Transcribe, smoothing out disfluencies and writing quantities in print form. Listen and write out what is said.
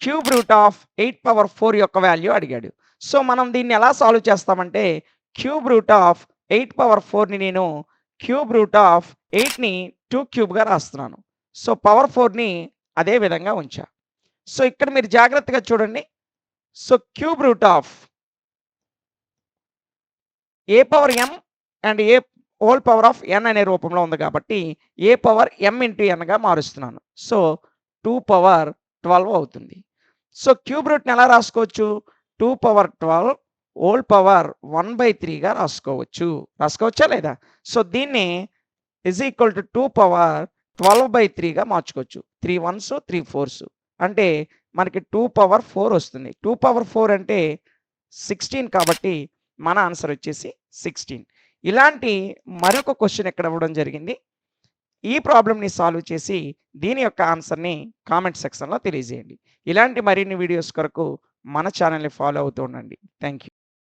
Cube root of 8 power 4 యొక్క value అడిగాడు. So మనం దీన్ని ఎలా సాల్వ్ చేస్తామంటే క్యూబ్ రూట్ ఆఫ్ 8 పవర్ 4ని నేను క్యూబ్ రూట్ ఆఫ్ 8ని 2 క్యూబ్గా రాస్తున్నాను. సో పవర్ 4ని అదే విధంగా ఉంచా. సో ఇక్కడ మీరు జాగ్రత్తగా చూడండి. So cube root of a power m and a whole power of n అనే రూపంలో ఉంది కాబట్టి ఏ పవర్ ఎం ఇంటూ ఎన్గా మారుస్తున్నాను. సో 2 పవర్ 12 అవుతుంది. సో క్యూబ్ రూట్ని ఎలా రాసుకోవచ్చు? 2 పవర్ 12 హోల్ పవర్ 1/3గా రాసుకోవచ్చు. రాసుకోవచ్చా లేదా? సో దీన్ని ఈజ్ ఈక్వల్ టు 2 పవర్ 12/3గా మార్చుకోవచ్చు. 3 1s 3 4s అంటే మనకి 2 పవర్ 4 వస్తుంది. 2 పవర్ 4 అంటే 16 కాబట్టి మన ఆన్సర్ వచ్చేసి 16. ఇలాంటి మరొక క్వశ్చన్ ఇక్కడ ఇవ్వడం జరిగింది. ఈ ప్రాబ్లమ్‌ని సాల్వ్ చేసి దీని యొక్క ఆన్సర్‌ని కామెంట్ సెక్షన్‌లో తెలియజేయండి. ఇలాంటి మరిన్ని వీడియోస్ కొరకు మన ఛానెల్‌ని ఫాలో అవుతూ ఉండండి. Thank you.